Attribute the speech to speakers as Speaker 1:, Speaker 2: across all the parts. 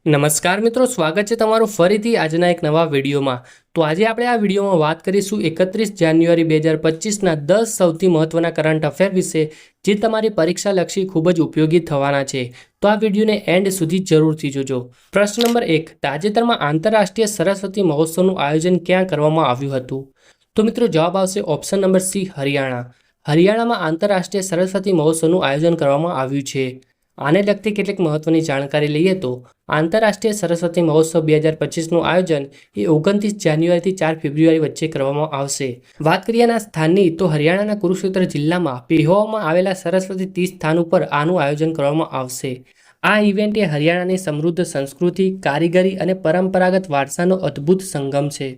Speaker 1: નમસ્કાર મિત્રો, સ્વાગત છે તમારું ફરીથી આજના એક નવા વિડીયોમાં। તો આજે આપણે આ વિડીયોમાં વાત કરીશું 31 જાન્યુઆરી 2025ના 10 સૌથી મહત્વના કરંટ અફેર વિશે, જે તમારી પરીક્ષાલક્ષી ખૂબ જ ઉપયોગી થવાના છે। તો આ વિડીયોને એન્ડ સુધી જરૂરથી જોજો। પ્રશ્ન નંબર 1, તાજેતરમાં આંતરરાષ્ટ્રીય સરસ્વતી મહોત્સવનું આયોજન ક્યાં કરવામાં આવ્યું હતું? તો મિત્રો જવાબ આવશે ઓપ્શન નંબર સી, હરિયાણા। હરિયાણામાં આંતરરાષ્ટ્રીય સરસ્વતી મહોત્સવનું આયોજન કરવામાં આવ્યું છે। આને લગતી કેટલીક મહત્વની જાણકારી લઈએ તો આંતરરાષ્ટ્રીય સરસ્વતી મહોત્સવ 2025નું આયોજન એ 29 જાન્યુઆરીથી 4 ફેબ્રુઆરી વચ્ચે કરવામાં આવશે। વાત કરીએ આના સ્થાનની તો હરિયાણાના કુરુક્ષેત્ર જિલ્લામાં પેહોવામાં આવેલા સરસ્વતી તીર્થ સ્થાન ઉપર આનું આયોજન કરવામાં આવશે। આ ઇવેન્ટ એ હરિયાણાની સમૃદ્ધ સંસ્કૃતિ, કારીગરી અને પરંપરાગત વારસાનો અદ્ભુત સંગમ છે।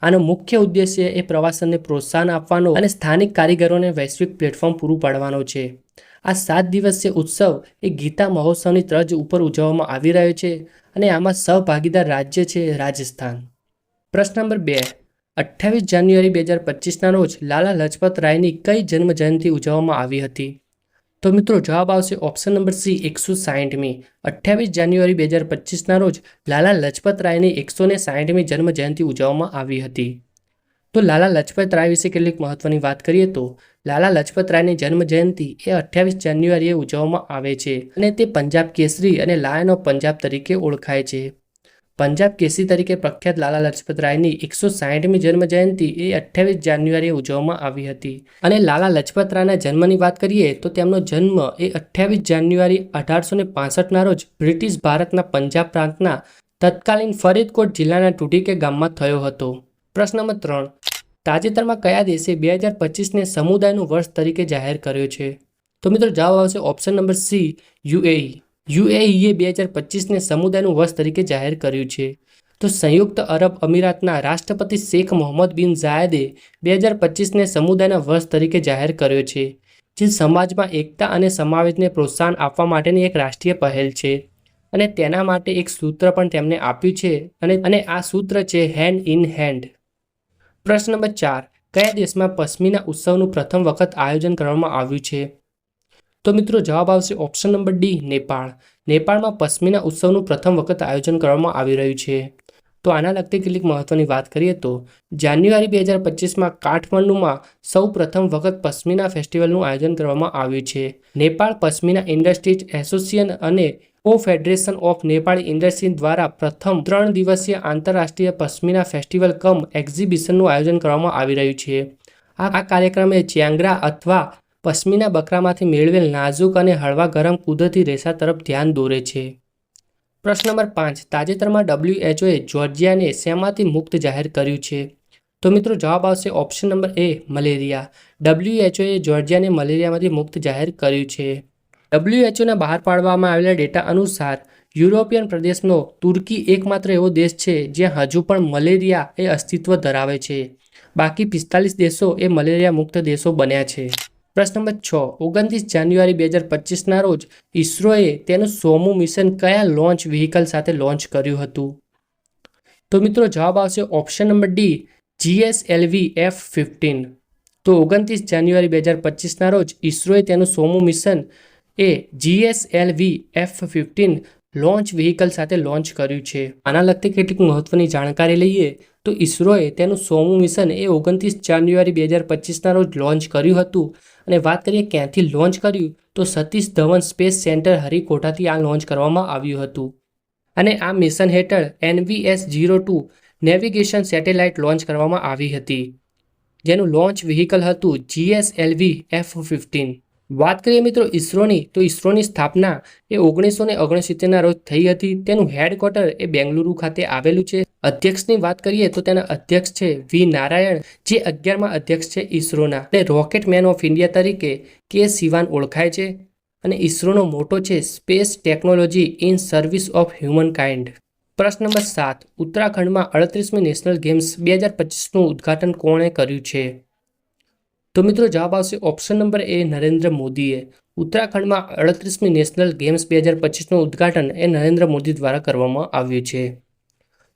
Speaker 1: આનો મુખ્ય ઉદ્દેશ્ય એ પ્રવાસનને પ્રોત્સાહન આપવાનો અને સ્થાનિક કારીગરોને વૈશ્વિક પ્લેટફોર્મ પૂરું પાડવાનો છે। આ 7 દિવસીય ઉત્સવ એ ગીતા મહોત્સવની તર્જ ઉપર ઉજવવામાં આવી રહ્યો છે અને આમાં સહભાગીદાર રાજ્ય છે રાજસ્થાન। પ્રશ્ન નંબર 2, 28 જાન્યુઆરી 2025ના રોજ લાલા લજપત રાયની કઈ જન્મ જયંતિ ઉજવવામાં આવી હતી? તો મિત્રો જવાબ આવશે ઓપ્શન નંબર સી, 160મી। 28 જાન્યુઆરી 2025ના રોજ લાલા લજપત રાયની 160મી જન્મ જયંતિ ઉજવવામાં આવી હતી। તો લાલા લજપત રાય વિશે કેટલીક મહત્વની વાત કરીએ તો લાલા લજપત રાયની જન્મ જયંતિ એ 28 જાન્યુઆરીએ ઉજવવામાં આવે છે અને તે પંજાબ કેસરી અને લાયન ઓફ પંજાબ તરીકે ઓળખાય છે। પંજાબ કેસરી તરીકે પ્રખ્યાત લાલા લજપત રાયની 160મી જન્મ જયંતિ એ 28 જાન્યુઆરીએ ઉજવવામાં આવી હતી। અને લાલા લજપત રાયના જન્મની વાત કરીએ તો તેમનો જન્મ એ 28 જાન્યુઆરી 1865ના રોજ બ્રિટિશ ભારતના પંજાબ પ્રાંતના તત્કાલીન ફરીદકોટ જિલ્લાના ટુટીકે ગામમાં થયો હતો। પ્રશ્ન નંબર 3, તાજેતરમાં કયા દેશે 2025ને સમુદાયનું વર્ષ તરીકે જાહેર કર્યો છે? તો મિત્રો જવાબ આવશે ઓપ્શન નંબર સી, યુએઈ। યુએઈએ 2025ને સમુદાયનું વર્ષ તરીકે જાહેર કર્યું છે। તો સંયુક્ત અરબ અમીરાતના રાષ્ટ્રપતિ શેખ મોહમ્મદ બિન ઝાયદે 2025ને સમુદાયના વર્ષ તરીકે જાહેર કર્યો છે, જે સમાજમાં એકતા અને સમાવેશને પ્રોત્સાહન આપવા માટેની એક રાષ્ટ્રીય પહેલ છે અને તેના માટે એક સૂત્ર પણ તેમને આપ્યું છે અને આ સૂત્ર છે હેન્ડ ઇન હેન્ડ। પ્રશ્ન નંબર 4, કયા દેશમાં પશ્મિના ઉત્સવનું પ્રથમ વખત આયોજન કરવામાં આવ્યું છે? તો મિત્રો જવાબ આવશે ઓપ્શન નંબર ડી, નેપાળ। નેપાળમાં પશ્મિના ઉત્સવનું પ્રથમ વખત આયોજન કરવામાં આવી રહ્યું છે। તો આના લગતી કેટલીક મહત્વની વાત કરીએ તો જાન્યુઆરી 2025માં કાઠમંડુમાં સૌ પ્રથમ વખત પશ્મિના ફેસ્ટિવલનું આયોજન કરવામાં આવ્યું છે। નેપાળ પશ્મિના ઇન્ડસ્ટ્રીઝ એસોસિએશન અને કોફેડરેશન ઓફ નેપાળી ઇન્ડસ્ટ્રી દ્વારા પ્રથમ 3 દિવસીય આંતરરાષ્ટ્રીય પશ્મિના ફેસ્ટિવલ કમ એક્ઝિબિશનનું આયોજન કરવામાં આવી રહ્યું છે। આ કાર્યક્રમે ચિયાંગ્રા અથવા પશ્મિના બકરામાંથી મેળવેલ નાજુક અને હળવા ગરમ કુદરતી રેસા તરફ ધ્યાન દોરે છે। પ્રશ્ન નંબર 5, તાજેતરમાં WHOએ જ્યોર્જિયાને શેમાંથી મુક્ત જાહેર કર્યું છે? તો મિત્રો જવાબ આવશે ઓપ્શન નંબર એ, મલેરિયા। WHOએ જ્યોર્જિયાને મલેરિયામાંથી મુક્ત જાહેર કર્યું છે। WHOના બહાર પાડવામાં આવેલા ડેટા અનુસાર યુરોપિયન પ્રદેશનો તુર્કી એકમાત્ર એવો દેશ છે જ્યાં હજુ પણ મલેરિયા એ અસ્તિત્વ ધરાવે છે। બાકી 45 દેશો એ મલેરિયા મુક્ત દેશો બન્યા છે। પ્રશ્ન નંબર 6, 29 જાન્યુઆરી 2025ના રોજ ઇસરોએ તેનું 100મું મિશન કયા લોન્ચ વ્હીકલ સાથે લોન્ચ કર્યું હતું? તો મિત્રો જવાબ આવશે option number D, GSLV F-15। તો 29 જાન્યુઆરી 2025ના રોજ ઇસરોએ તેનું 100મું મિશન એ GSLV F-15 લોન્ચ વ્હીકલ સાથે લોન્ચ કર્યું છે। આના લગતી કેટલીક મહત્વની જાણકારી લઈએ તો ઇસરોએ તેનું 100મું મિશન એ 29 જાન્યુઆરી 2025ના રોજ લોન્ચ કર્યું હતું અને વાત કરીએ ક્યાંથી લોન્ચ કર્યું તો સતીશ ધવન સ્પેસ સેન્ટર હરિકોટાથી આ લોન્ચ કરવામાં આવ્યું હતું અને આ મિશન હેઠળ NVS-02 નેવિગેશન સેટેલાઇટ લોન્ચ કરવામાં આવી હતી, જેનું લોન્ચ વ્હીકલ હતું GSLV F-15। વાત કરીએ મિત્રો ઇસરોની તો ઇસરોની સ્થાપના એ 1969ના રોજ થઈ હતી। તેનું હેડક્વાર્ટર એ બેંગલુરુ ખાતે આવેલું છે। અધ્યક્ષની વાત કરીએ તો તેના અધ્યક્ષ છે વી નારાયણ, જે 11મા અધ્યક્ષ છે ઇસરોના અને રોકેટ મેન ઓફ ઇન્ડિયા તરીકે કે સિવાન ઓળખાય છે અને ઇસરોનો મોટો છે space technology in service of human kind. પ્રશ્ન નંબર 7, ઉત્તરાખંડમાં 38મી નેશનલ ગેમ્સ 2025નું ઉદ્ઘાટન કોણે કર્યું છે? તો મિત્રો જવાબ આવશે ઓપ્શન નંબર એ, નરેન્દ્ર મોદીએ। ઉત્તરાખંડમાં 38મી નેશનલ ગેમ્સ 2025નું ઉદ્ઘાટન એ નરેન્દ્ર મોદી દ્વારા કરવામાં આવ્યું છે।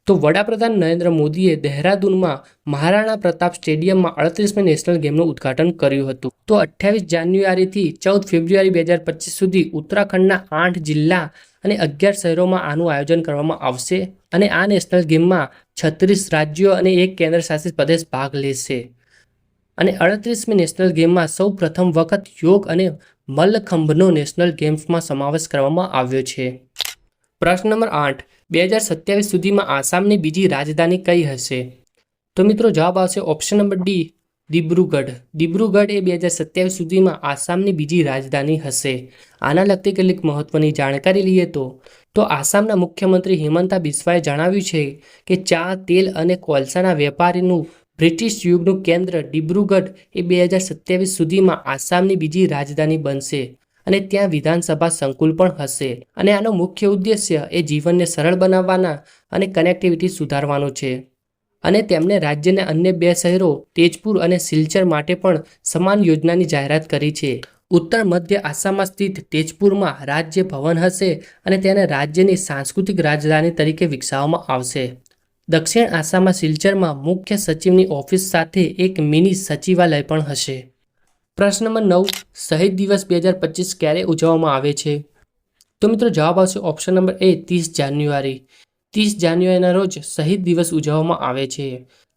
Speaker 1: તો વડાપ્રધાન નરેન્દ્ર મોદીએ દહેરાદૂનમાં મહારાણા પ્રતાપ સ્ટેડિયમમાં 38મી નેશનલ ગેમનું ઉદ્ઘાટન કર્યું હતું. તો 28 જાન્યુઆરીથી 14 ફેબ્રુઆરી 2025 સુધી ઉત્તરાખંડના 8 જિલ્લા અને 11 શહેરોમાં આનું આયોજન કરવામાં આવશે અને આ નેશનલ ગેમમાં 36 રાજ્યો અને 1 કેન્દ્રશાસિત પ્રદેશ ભાગ લેશે. અને 38મી નેશનલ ગેમમાં સૌ પ્રથમ વખત યોગ અને મલ્લખંભનો નેશનલ ગેમ્સમાં સમાવેશ કરવામાં આવ્યો છે. પ્રશ્ન નંબર 8. 2027 સુધીમાં આસામની બીજી રાજધાની કઈ હશે? તો મિત્રો જવાબ આવશે option number D, Dibrugarh. Dibrugarh એ 2027 સુધીમાં આસામની બીજી રાજધાની હશે. આના લગતી કેટલીક મહત્વની જાણકારી લઈએ તો આસામના મુખ્યમંત્રી હિમંતા બિસ્વાએ જણાવ્યું છે કે ચા, તેલ અને કોલસાના વેપારીનું બ્રિટિશ યુગનું કેન્દ્ર દિબ્રુગઢ એ 2027 સુધીમાં આસામની બીજી રાજધાની બનશે અને ત્યાં વિધાનસભા સંકુલ પણ હશે. અને આનો મુખ્ય ઉદ્દેશ્ય એ જીવનને સરળ બનાવવાના અને કનેક્ટિવિટી સુધારવાનો છે. અને તેમણે રાજ્યના અન્ય 2 શહેરો તેજપુર અને સિલ્ચર માટે પણ સમાન યોજનાની જાહેરાત કરી છે. ઉત્તર મધ્ય આસામમાં સ્થિત તેજપુરમાં રાજ્ય ભવન હશે અને તેને રાજ્યની સાંસ્કૃતિક રાજધાની તરીકે વિકસાવવામાં આવશે. દક્ષિણ આસામમાં સિલ્ચરમાં મુખ્ય સચિવની ઓફિસ સાથે એક મિની સચિવાલય પણ હશે. પ્રશ્ન નંબર 9. શહીદ દિવસ 2025 ક્યારે ઉજવવામાં આવે છે? તો મિત્રો જવાબ આવશે ઓપ્શન નંબર એ, 30 જાન્યુઆરી. 30 જાન્યુઆરીના રોજ શહીદ દિવસ ઉજવવામાં આવે છે.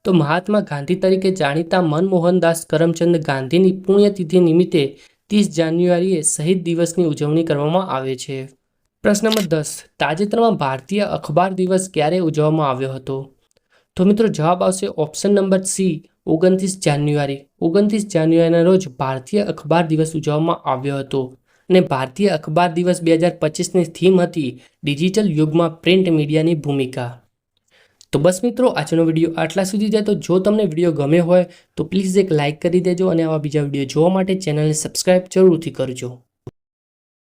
Speaker 1: તો મહાત્મા ગાંધી તરીકે જાણીતા મનમોહનદાસ કરમચંદ ગાંધીની પુણ્યતિથિ નિમિત્તે 30 જાન્યુઆરીએ શહીદ દિવસની ઉજવણી કરવામાં આવે છે. પ્રશ્ન નંબર 10. તાજેતરમાં ભારતીય અખબાર દિવસ ક્યારે ઉજવવામાં આવ્યો હતો? તો મિત્રો જવાબ આવશે ઓપ્શન નંબર સી, 29 જાન્યુઆરી. 29 જાન્યુઆરીના રોજ ભારતીય અખબાર દિવસ ઉજવવામાં આવ્યો હતો અને ભારતીય અખબાર દિવસ 2025ની થીમ હતી ડિજિટલ યુગમાં પ્રિન્ટ મીડિયાની ભૂમિકા. તો બસ મિત્રો, આજનો વિડીયો આટલા સુધી જાય. તો જો તમને વિડીયો ગમ્યો હોય તો પ્લીઝ એક લાઇક કરી દેજો અને આવા બીજા વિડીયો જોવા માટે ચેનલને સબસ્ક્રાઇબ જરૂરથી કરજો.